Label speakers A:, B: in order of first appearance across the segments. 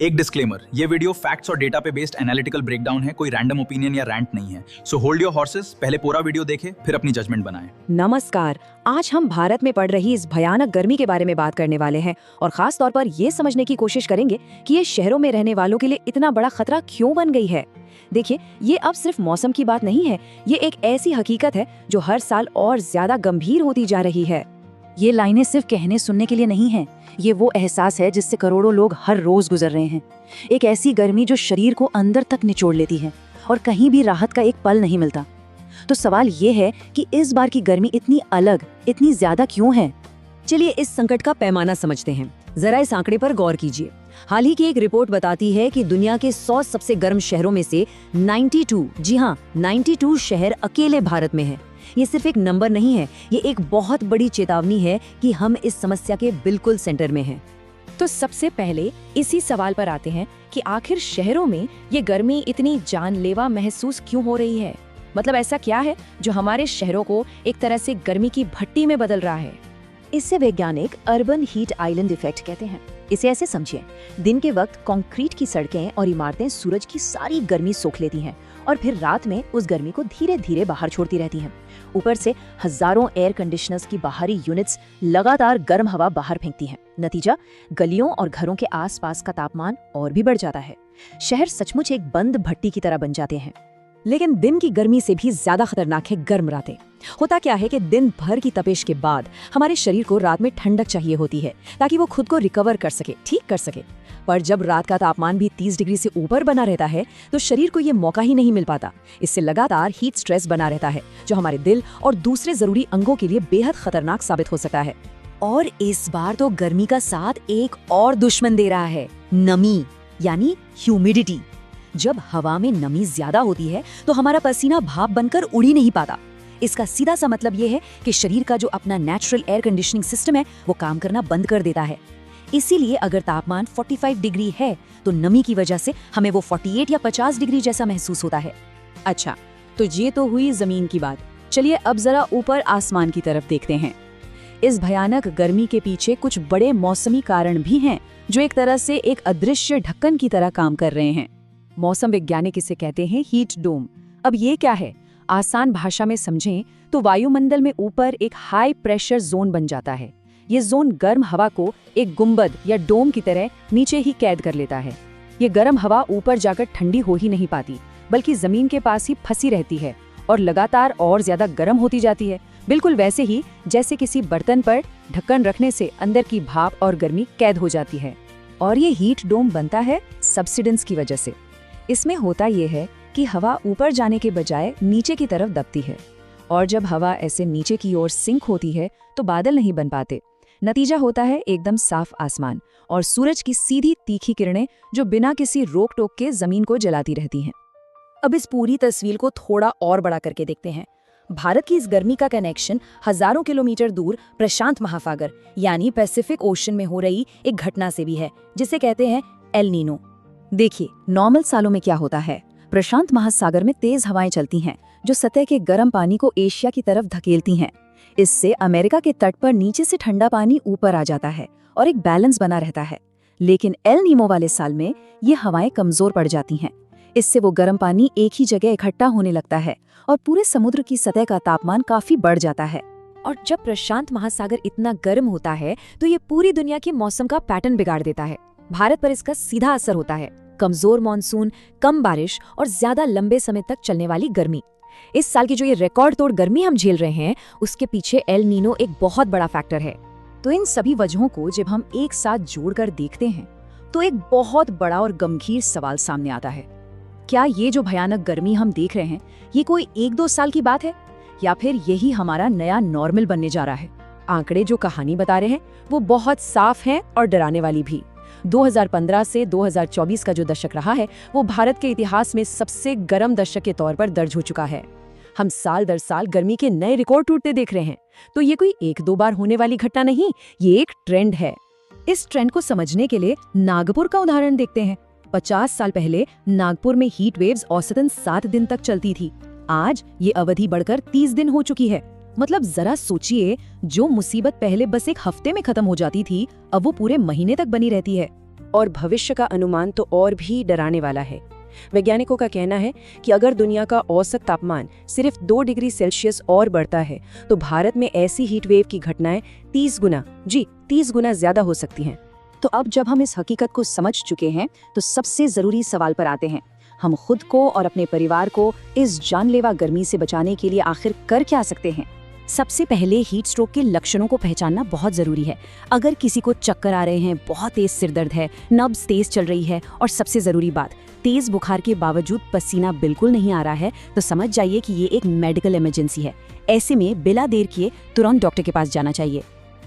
A: एक डिस्क्लेमर, ये video facts और डेटा पे बेस्ड एनालिटिकल ब्रेकडाउन है, कोई रैंडम ओपिनियन या रैंट नहीं है। सो होल्ड योर हॉर्सेस, पहले पूरा वीडियो देखें, फिर अपनी जजमेंट बनाएं।
B: नमस्कार, आज हम भारत में पड़ रही इस भयानक गर्मी के बारे में बात करने वाले हैं और खास तौर पर ये समझने की कोशिश करेंगे कि ये शहरों में रहने वालों के लिए इतना बड़ा खतरा क्यों बन गई है। देखिए, ये अब सिर्फ मौसम की बात नहीं है, ये एक ऐसी हकीकत है जो हर साल और ज्यादा गंभीर होती जा रही है।
C: ये लाइनें सिर्फ कहने सुनने के लिए नहीं हैं, ये वो एहसास है जिससे करोड़ों लोग हर रोज गुजर रहे हैं। एक ऐसी गर्मी जो शरीर को अंदर तक निचोड़ लेती है और कहीं भी राहत का एक पल नहीं मिलता। तो सवाल ये है कि इस बार की गर्मी इतनी अलग, इतनी ज्यादा क्यों है?
B: चलिए इस संकट का पैमाना समझते हैं। जरा इस आंकड़े पर गौर कीजिए। हाल ही की एक रिपोर्ट बताती है कि दुनिया के 100 सबसे गर्म शहरों में से 92, जी हाँ 92 शहर अकेले भारत में हैं। ये सिर्फ एक नंबर नहीं है, ये एक बहुत बड़ी चेतावनी है कि हम इस समस्या के बिल्कुल सेंटर में हैं।
D: तो सबसे पहले इसी सवाल पर आते हैं कि आखिर शहरों में ये गर्मी इतनी जानलेवा महसूस क्यों हो रही है? मतलब ऐसा क्या है जो हमारे शहरों को एक तरह से गर्मी की भट्टी में बदल रहा है?
C: इससे वैज्ञानिक अर्बन हीट आइलैंड इफेक्ट कहते हैं। इसे ऐसे समझिए, दिन के वक्त कंक्रीट की सड़कें और इमारतें सूरज की सारी गर्मी सोख लेती हैं और फिर रात में उस गर्मी को धीरे धीरे बाहर छोड़ती रहती हैं। ऊपर से हजारों एयर कंडीशनर्स की बाहरी यूनिट्स लगातार गर्म हवा बाहर फेंकती हैं। नतीजा, गलियों और घरों के आसपास का तापमान और भी बढ़ जाता है। शहर सचमुच एक बंद भट्टी की तरह बन जाते हैं।
B: लेकिन दिन की गर्मी से भी ज्यादा खतरनाक है गर्म रातें। होता क्या है कि दिन भर की तपिश के बाद हमारे शरीर को रात में ठंडक चाहिए होती है ताकि वो खुद को रिकवर कर सके, ठीक कर सके। पर जब रात का तापमान भी 30 डिग्री से ऊपर बना रहता है तो शरीर को ये मौका ही नहीं मिल पाता। इससे लगातार हीट स्ट्रेस बना रहता है जो हमारे दिल और दूसरे जरूरी अंगों के लिए बेहद खतरनाक साबित हो सकता है।
C: और इस बार तो गर्मी का साथ एक और दुश्मन दे रहा है, नमी यानी ह्यूमिडिटी। जब हवा में नमी ज्यादा होती है तो हमारा पसीना भाप बनकर उड़ ही नहीं पाता। इसका सीधा सा मतलब ये है कि शरीर का जो अपना नेचुरल एयर कंडीशनिंग सिस्टम है वो काम करना बंद कर देता है। इसीलिए अगर तापमान 45 डिग्री है तो नमी की वजह से हमें वो 48 या 50 डिग्री जैसा महसूस होता है।
B: अच्छा, तो ये तो हुई जमीन की बात। चलिए अब जरा ऊपर आसमान की तरफ देखते हैं। इस भयानक गर्मी के पीछे कुछ बड़े मौसमी कारण भी हैं जो एक तरह से एक अदृश्य ढक्कन की तरह काम कर रहे हैं। मौसम वैज्ञानिक इसे कहते हैं हीट डोम। अब ये क्या है? आसान भाषा में समझें तो वायुमंडल में ऊपर एक हाई प्रेशर जोन बन जाता है। ये जोन गर्म हवा को एक गुंबद या डोम की तरह नीचे ही कैद कर लेता है। ये गर्म हवा ऊपर जाकर ठंडी हो ही नहीं पाती, बल्कि जमीन के पास ही फंसी रहती है और लगातार और ज्यादा गर्म होती जाती है। बिल्कुल वैसे ही जैसे किसी बर्तन पर ढक्कन रखने से अंदर की भाप और गर्मी कैद हो जाती है। और ये हीट डोम बनता है सब्सिडेंस की वजह से। इसमें होता ये है कि हवा ऊपर जाने के बजाय नीचे की तरफ दबती है और जब हवा ऐसे नीचे की ओर सिंक होती है तो बादल नहीं बन पाते। नतीजा होता है एकदम साफ आसमान और सूरज की सीधी तीखी किरणें जो बिना किसी रोक टोक के जमीन को जलाती रहती हैं। अब इस पूरी तस्वीर को थोड़ा और बड़ा करके देखते हैं। भारत की इस गर्मी का कनेक्शन हजारों किलोमीटर दूर प्रशांत महासागर यानी पैसिफिक ओशन में हो रही एक घटना से भी है जिसे कहते हैं एल नीनो।
C: देखिए, नॉर्मल सालों में क्या होता है, प्रशांत महासागर में तेज हवाएं चलती हैं जो सतह के गर्म पानी को एशिया की तरफ धकेलती हैं। इससे अमेरिका के तट पर नीचे से ठंडा पानी ऊपर आ जाता है और एक बैलेंस बना रहता है। लेकिन एल नीनो वाले साल में ये हवाएं कमजोर पड़ जाती हैं। इससे वो गर्म पानी एक ही जगह इकट्ठा होने लगता है और पूरे समुद्र की सतह का तापमान काफी बढ़ जाता है।
B: और जब प्रशांत महासागर इतना गर्म होता है तो ये पूरी दुनिया के मौसम का पैटर्न बिगाड़ देता है। भारत पर इसका सीधा असर होता है, कमजोर मानसून, कम बारिश और ज्यादा लंबे समय तक चलने वाली गर्मी। इस साल की जो ये रिकॉर्ड तोड़ गर्मी हम झेल रहे हैं उसके पीछे एल नीनो एक बहुत बड़ा फैक्टर है।
C: तो इन सभी वजहों को जब हम एक साथ जोड़कर देखते हैं तो एक बहुत बड़ा और गंभीर सवाल सामने आता है। क्या ये जो भयानक गर्मी हम देख रहे हैं ये कोई 1-2 साल की बात है या फिर यही हमारा नया नॉर्मल बनने जा रहा है?
B: आंकड़े जो कहानी बता रहे हैं वो बहुत साफ हैं और डराने वाली भी। 2015 से 2024 का जो दशक रहा है वो भारत के इतिहास में सबसे गर्म दशक के तौर पर दर्ज हो चुका है। हम साल दर साल गर्मी के नए रिकॉर्ड टूटते देख रहे हैं। तो ये कोई 1-2 बार होने वाली घटना नहीं, ये एक ट्रेंड है। इस ट्रेंड को समझने के लिए नागपुर का उदाहरण देखते हैं। 50 साल पहले नागपुर में हीट वेव्स औसतन 7 दिन तक चलती थी। आज ये अवधि बढ़कर 30 दिन हो चुकी है। मतलब जरा सोचिए, जो मुसीबत पहले बस एक हफ्ते में खत्म हो जाती थी अब वो पूरे महीने तक बनी रहती है।
E: और भविष्य का अनुमान तो और भी डराने वाला है। वैज्ञानिकों का कहना है कि अगर दुनिया का औसत तापमान सिर्फ 2 डिग्री सेल्सियस और बढ़ता है तो भारत में ऐसी हीट वेव की घटनाएं 30 गुना ज्यादा हो सकती हैं।
B: तो अब जब हम इस हकीकत को समझ चुके हैं तो सबसे जरूरी सवाल पर आते हैं, हम खुद को और अपने परिवार को इस जानलेवा गर्मी से बचाने के लिए आखिर कर क्या सकते हैं। सबसे पहले हीट स्ट्रोक के लक्षणों को पहचानना बहुत जरूरी है। अगर किसी को चक्कर आ रहे हैं, बहुत तेज सिरदर्द है, नब्ज तेज चल रही है और सबसे जरूरी बात, तेज बुखार के बावजूद पसीना बिल्कुल नहीं आ रहा है, तो समझ जाइए कि ये एक मेडिकल इमरजेंसी है। ऐसे में बिना देर किए तुरंत डॉक्टर के पास जाना चाहिए।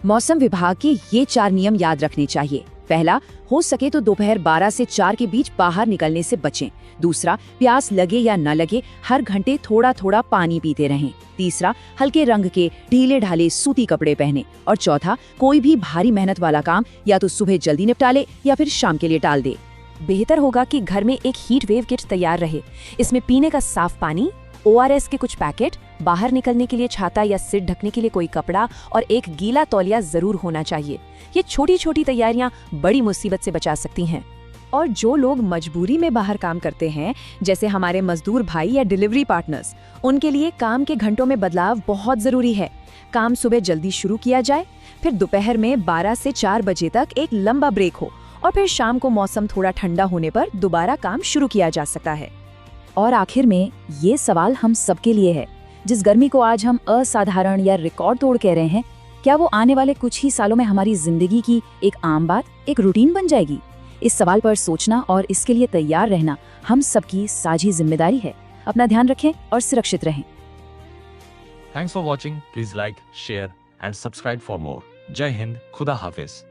D: मौसम विभाग के ये 4 नियम याद रखने चाहिए। पहला, हो सके तो दोपहर 12 से 4 के बीच बाहर निकलने से बचें। दूसरा, प्यास लगे या न लगे हर घंटे थोड़ा थोड़ा पानी पीते रहें। तीसरा, हल्के रंग के ढीले ढाले सूती कपड़े पहने। और चौथा, कोई भी भारी मेहनत वाला काम या तो सुबह जल्दी निपटा ले या फिर शाम के लिए टाल दे।
C: बेहतर होगा कि घर में एक हीट वेव किट तैयार रहे। इसमें पीने का साफ पानी, ORS के कुछ पैकेट, बाहर निकलने के लिए छाता या सिर ढकने के लिए कोई कपड़ा और एक गीला तौलिया जरूर होना चाहिए। ये छोटी छोटी तैयारियां बड़ी मुसीबत से बचा सकती हैं।
D: और जो लोग मजबूरी में बाहर काम करते हैं, जैसे हमारे मजदूर भाई या डिलीवरी पार्टनर्स, उनके लिए काम के घंटों में बदलाव बहुत जरूरी है। काम सुबह जल्दी शुरू किया जाए, फिर दोपहर में 12 से 4 बजे तक एक लंबा ब्रेक हो और फिर शाम को मौसम थोड़ा ठंडा होने पर दोबारा काम शुरू किया जा सकता है।
B: और आखिर में ये सवाल हम सबके लिए है, जिस गर्मी को आज हम असाधारण या रिकॉर्ड तोड़ कह रहे हैं, क्या वो आने वाले कुछ ही सालों में हमारी जिंदगी की एक आम बात, एक रूटीन बन जाएगी? इस सवाल पर सोचना और इसके लिए तैयार रहना हम सबकी साझी जिम्मेदारी है। अपना ध्यान रखें और सुरक्षित रहें।
F: Thanks for watching. Please like, share and subscribe for more. Jai Hind. Khuda Hafiz.